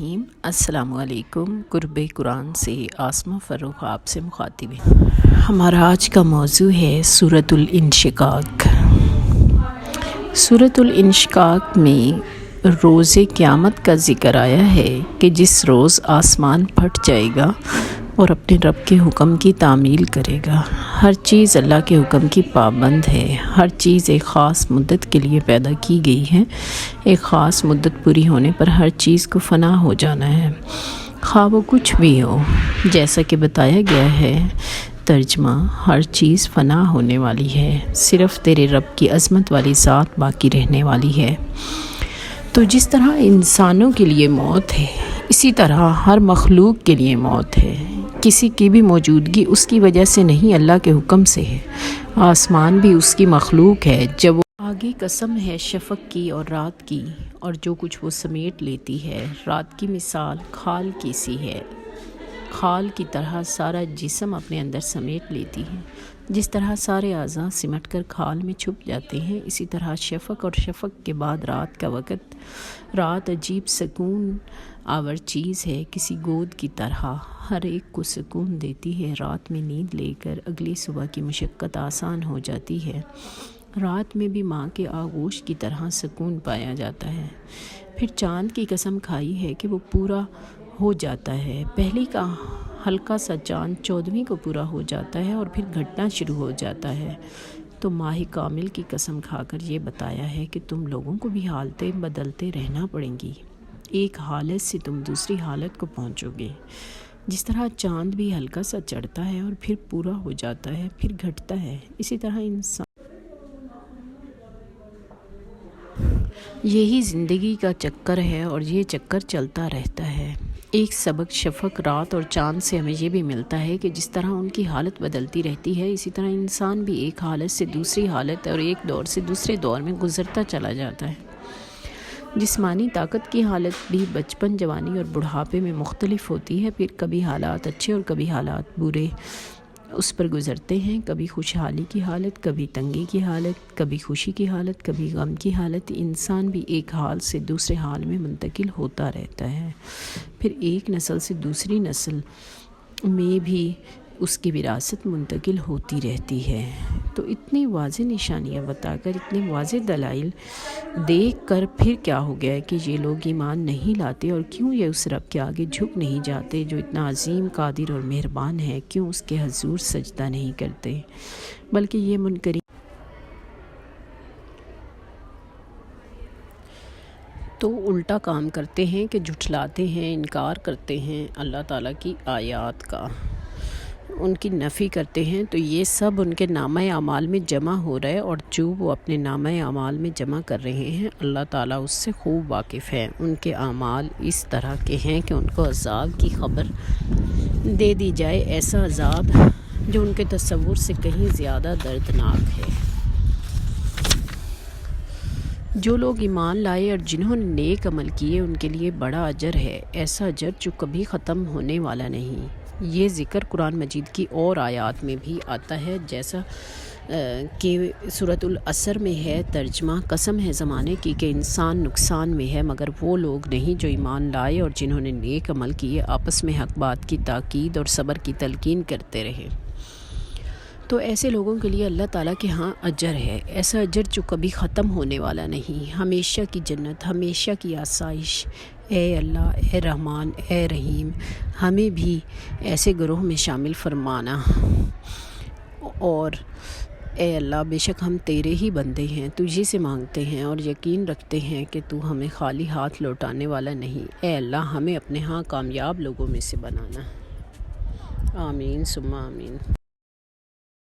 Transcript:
الرحیم۔ السلام علیکم۔ قرب قرآن سے آسمہ فروخ آپ سے مخاطب ہے۔ ہمارا آج کا موضوع ہے سورۃ الانشقاق۔ سورۃ الانشقاق میں روز قیامت کا ذکر آیا ہے کہ جس روز آسمان پھٹ جائے گا اور اپنے رب کے حکم کی تعمیل کرے گا۔ ہر چیز اللہ کے حکم کی پابند ہے، ہر چیز ایک خاص مدت کے لیے پیدا کی گئی ہے۔ ایک خاص مدت پوری ہونے پر ہر چیز کو فنا ہو جانا ہے، خواہ وہ کچھ بھی ہو۔ جیسا کہ بتایا گیا ہے ترجمہ، ہر چیز فنا ہونے والی ہے، صرف تیرے رب کی عظمت والی ذات باقی رہنے والی ہے۔ تو جس طرح انسانوں کے لیے موت ہے، اسی طرح ہر مخلوق کے لیے موت ہے۔ کسی کی بھی موجودگی اس کی وجہ سے نہیں، اللہ کے حکم سے ہے۔ آسمان بھی اس کی مخلوق ہے۔ جب آگے قسم ہے شفق کی اور رات کی، اور جو کچھ وہ سمیٹ لیتی ہے۔ رات کی مثال کھال کی سی ہے، کھال کی طرح سارا جسم اپنے اندر سمیٹ لیتی ہے۔ جس طرح سارے اعضاء سمٹ کر کھال میں چھپ جاتے ہیں، اسی طرح شفق اور شفق کے بعد رات کا وقت۔ رات عجیب سکون آور چیز ہے، کسی گود کی طرح ہر ایک کو سکون دیتی ہے۔ رات میں نیند لے کر اگلی صبح کی مشقت آسان ہو جاتی ہے۔ رات میں بھی ماں کے آغوش کی طرح سکون پایا جاتا ہے۔ پھر چاند کی قسم کھائی ہے کہ وہ پورا ہو جاتا ہے۔ پہلی کا ہلکا سا چاند 14ویں کو پورا ہو جاتا ہے اور پھر گھٹنا شروع ہو جاتا ہے۔ تو ماہ کامل کی قسم کھا کر یہ بتایا ہے کہ تم لوگوں کو بھی حالتیں بدلتے رہنا پڑیں گی، ایک حالت سے تم دوسری حالت کو پہنچو گے۔ جس طرح چاند بھی ہلکا سا چڑھتا ہے اور پھر پورا ہو جاتا ہے، پھر گھٹتا ہے، اسی طرح انسان یہی زندگی کا چکر ہے اور یہ چکر چلتا رہتا ہے۔ ایک سبق شفق، رات اور چاند سے ہمیں یہ بھی ملتا ہے کہ جس طرح ان کی حالت بدلتی رہتی ہے، اسی طرح انسان بھی ایک حالت سے دوسری حالت اور ایک دور سے دوسرے دور میں گزرتا چلا جاتا ہے۔ جسمانی طاقت کی حالت بھی بچپن، جوانی اور بڑھاپے میں مختلف ہوتی ہے۔ پھر کبھی حالات اچھے اور کبھی حالات برے اس پر گزرتے ہیں، کبھی خوشحالی کی حالت، کبھی تنگی کی حالت، کبھی خوشی کی حالت، کبھی غم کی حالت۔ انسان بھی ایک حال سے دوسرے حال میں منتقل ہوتا رہتا ہے۔ پھر ایک نسل سے دوسری نسل میں بھی اس کی وراثت منتقل ہوتی رہتی ہے۔ تو اتنی واضح نشانیاں بتا کر، اتنے واضح دلائل دیکھ کر پھر کیا ہو گیا کہ یہ لوگ ایمان نہیں لاتے، اور کیوں یہ اس رب کے آگے جھک نہیں جاتے جو اتنا عظیم، قادر اور مہربان ہے؟ کیوں اس کے حضور سجدہ نہیں کرتے، بلکہ یہ منکرین تو الٹا کام کرتے ہیں کہ جھٹلاتے ہیں، انکار کرتے ہیں اللہ تعالیٰ کی آیات کا، ان کی نفی کرتے ہیں۔ تو یہ سب ان کے نامہ اعمال میں جمع ہو رہا ہے، اور جو وہ اپنے نامہ اعمال میں جمع کر رہے ہیں، اللہ تعالیٰ اس سے خوب واقف ہے۔ ان کے اعمال اس طرح کے ہیں کہ ان کو عذاب کی خبر دے دی جائے، ایسا عذاب جو ان کے تصور سے کہیں زیادہ دردناک ہے۔ جو لوگ ایمان لائے اور جنہوں نے نیک عمل کیے، ان کے لیے بڑا اجر ہے، ایسا اجر جو کبھی ختم ہونے والا نہیں۔ یہ ذکر قرآن مجید کی اور آیات میں بھی آتا ہے، جیسا کہ سورۃ العصر میں ہے ترجمہ، قسم ہے زمانے کی کہ انسان نقصان میں ہے، مگر وہ لوگ نہیں جو ایمان لائے اور جنہوں نے نیک عمل کیے، آپس میں حق بات کی تاکید اور صبر کی تلقین کرتے رہے۔ تو ایسے لوگوں کے لیے اللہ تعالیٰ کے ہاں اجر ہے، ایسا اجر جو کبھی ختم ہونے والا نہیں، ہمیشہ کی جنت، ہمیشہ کی آسائش۔ اے اللہ، اے رحمان، اے رحیم، ہمیں بھی ایسے گروہ میں شامل فرمانا۔ اور اے اللہ، بے شک ہم تیرے ہی بندے ہیں، تجھے سے مانگتے ہیں اور یقین رکھتے ہیں کہ تو ہمیں خالی ہاتھ لوٹانے والا نہیں۔ اے اللہ، ہمیں اپنے ہاں کامیاب لوگوں میں سے بنانا۔ آمین ثم آمین۔